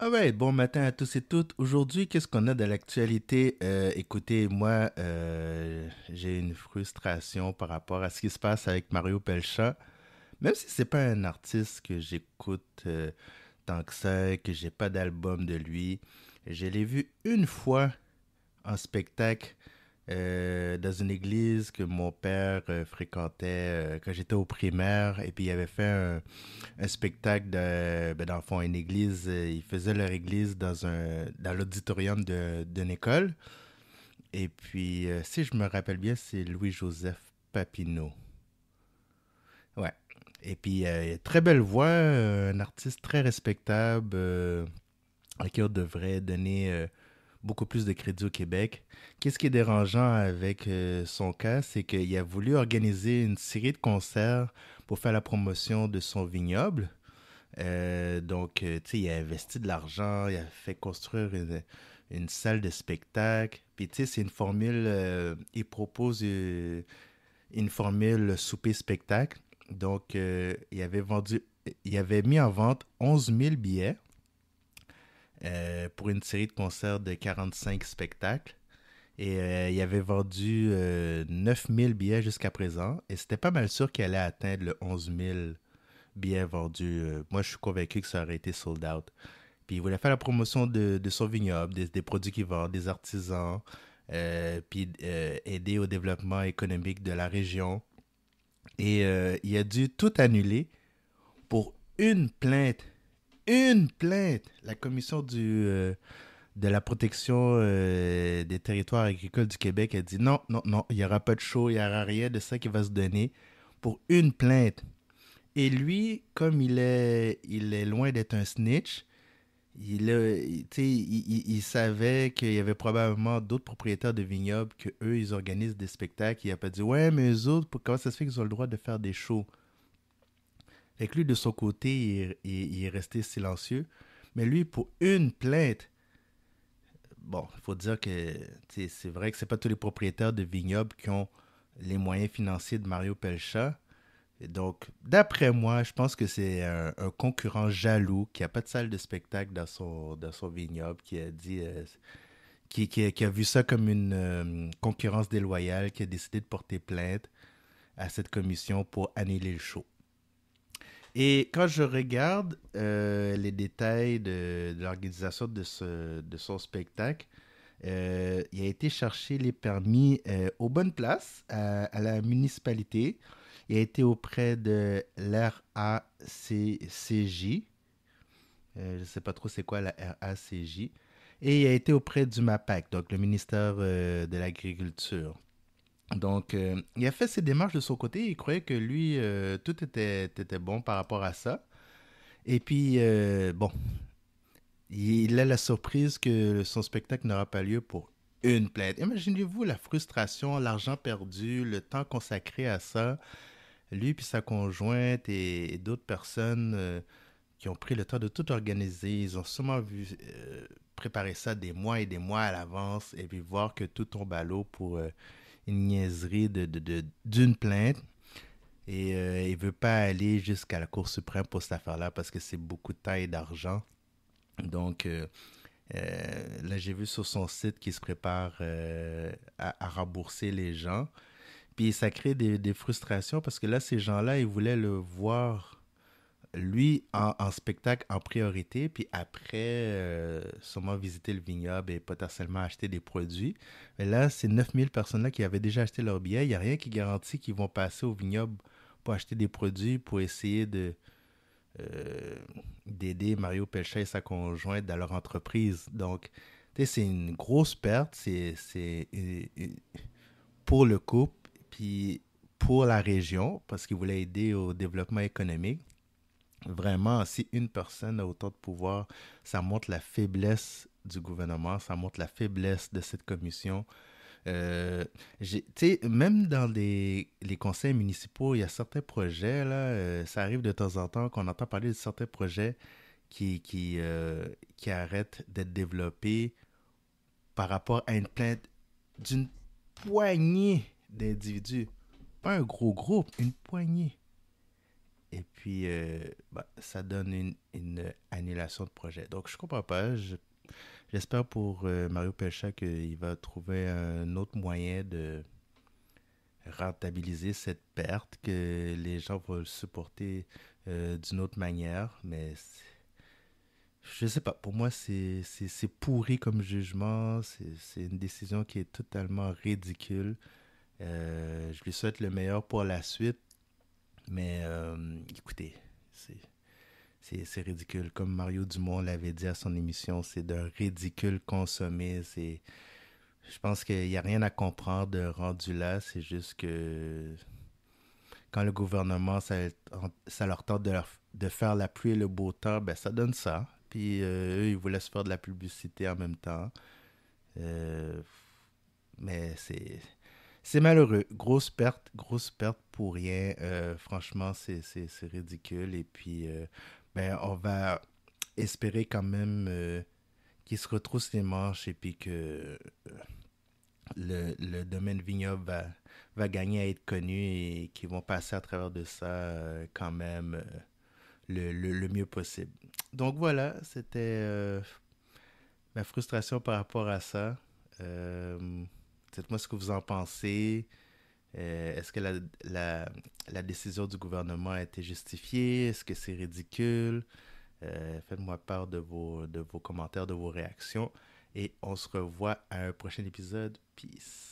Alright, bon matin à tous et toutes. Aujourd'hui, qu'est-ce qu'on a de l'actualité? Écoutez, moi, j'ai une frustration par rapport à ce qui se passe avec Mario Pelcha. Même si c'est pas un artiste que j'écoute tant que ça, que j'ai pas d'album de lui, je l'ai vu une fois en spectacle dans une église que mon père fréquentait quand j'étais au primaire. Et puis il avait fait un spectacle dans le fond, une église. Ils faisaient leur église dans l'auditorium d'une école. Et puis, si je me rappelle bien, c'est Louis-Joseph Papineau. Ouais. Et puis, très belle voix, un artiste très respectable, à qui on devrait donner beaucoup plus de crédit au Québec. Qu'est-ce qui est dérangeant avec son cas, c'est qu'il a voulu organiser une série de concerts pour faire la promotion de son vignoble. Tu sais, il a investi de l'argent, il a fait construire une salle de spectacle. Puis, tu sais, c'est une formule, il propose une formule souper-spectacle. Donc, il avait mis en vente 11 000 billets pour une série de concerts de 45 spectacles. Et il avait vendu 9 000 billets jusqu'à présent. Et c'était pas mal sûr qu'il allait atteindre le 11 000 billets vendus. Moi, je suis convaincu que ça aurait été sold out. Puis il voulait faire la promotion de son vignoble, des produits qu'il vend, des artisans, puis aider au développement économique de la région. Et il a dû tout annuler pour une plainte. Une plainte! La commission de la protection des territoires agricoles du Québec a dit non, non, non, il n'y aura pas de show, il n'y aura rien de ça qui va se donner pour une plainte. Et lui, comme il est loin d'être un snitch, il savait qu'il y avait probablement d'autres propriétaires de vignobles que eux, ils organisent des spectacles. Il a pas dit, ouais, mais eux autres, comment ça se fait qu'ils ont le droit de faire des shows? Fait que lui, de son côté, il est resté silencieux. Mais lui, pour une plainte, bon, il faut dire que c'est vrai que c'est pas tous les propriétaires de vignobles qui ont les moyens financiers de Mario Pelcha. Et donc, d'après moi, je pense que c'est un concurrent jaloux qui a pas de salle de spectacle dans son vignoble, qui a dit, qui a vu ça comme une concurrence déloyale, qui a décidé de porter plainte à cette commission pour annuler le show. Et quand je regarde les détails de l'organisation de son spectacle, il a été chercher les permis aux bonnes places, à la municipalité. Il a été auprès de l'RACJ. Je ne sais pas trop c'est quoi la RACJ. Et il a été auprès du MAPAC, donc le ministère de l'Agriculture. Donc, il a fait ses démarches de son côté. Il croyait que lui, tout était bon par rapport à ça. Et puis, bon, il a la surprise que son spectacle n'aura pas lieu pour une plainte. Imaginez-vous la frustration, l'argent perdu, le temps consacré à ça. Lui puis sa conjointe et d'autres personnes qui ont pris le temps de tout organiser. Ils ont sûrement vu préparer ça des mois et des mois à l'avance et puis voir que tout tombe à l'eau pour une niaiserie d'une plainte. Et il veut pas aller jusqu'à la Cour suprême pour cette affaire-là parce que c'est beaucoup de temps et d'argent. Donc, là, j'ai vu sur son site qu'il se prépare à rembourser les gens. Puis ça crée des frustrations parce que là, ces gens-là, ils voulaient le voir, lui, en spectacle en priorité, puis après, sûrement visiter le vignoble et potentiellement acheter des produits. Mais là, ces 9 000 personnes-là qui avaient déjà acheté leur billet, il n'y a rien qui garantit qu'ils vont passer au vignoble pour acheter des produits, pour essayer euh, d'aider Mario Pelcha et sa conjointe dans leur entreprise. Donc, tu sais, c'est une grosse perte, pour le couple, puis pour la région, parce qu'il voulait aider au développement économique. Vraiment, si une personne a autant de pouvoir, ça montre la faiblesse du gouvernement, ça montre la faiblesse de cette commission. Euh, tu sais, même dans les conseils municipaux, il y a certains projets, là, ça arrive de temps en temps qu'on entend parler de certains projets qui arrêtent d'être développés par rapport à une plainte d'une poignée d'individus. Pas un gros groupe, une poignée. Et puis, ça donne une annulation de projet. Donc, je comprends pas. J'espère pour Mario Pelcha qu'il va trouver un autre moyen de rentabiliser cette perte, que les gens vont le supporter d'une autre manière. Mais je sais pas. Pour moi, c'est pourri comme jugement. C'est une décision qui est totalement ridicule. Je lui souhaite le meilleur pour la suite. Mais écoutez, c'est c'est ridicule. Comme Mario Dumont l'avait dit à son émission, c'est d'un ridicule consommé. Je pense qu'il n'y a rien à comprendre de rendu là. C'est juste que quand le gouvernement, ça leur tente de faire la pluie et le beau temps, ben ça donne ça. Puis eux, ils voulaient se faire de la publicité en même temps. Euh, mais c'est malheureux. Grosse perte pour rien. Franchement, c'est ridicule. Et puis, ben, on va espérer quand même qu'il se retrousse les manches et puis que le domaine vignoble va gagner à être connu et qu'ils vont passer à travers de ça quand même le mieux possible. Donc voilà, c'était ma frustration par rapport à ça. Euh, Dites-moi ce que vous en pensez. Est-ce que la décision du gouvernement a été justifiée? Est-ce que c'est ridicule? Faites-moi part de vos commentaires, de vos réactions. Et on se revoit à un prochain épisode. Peace.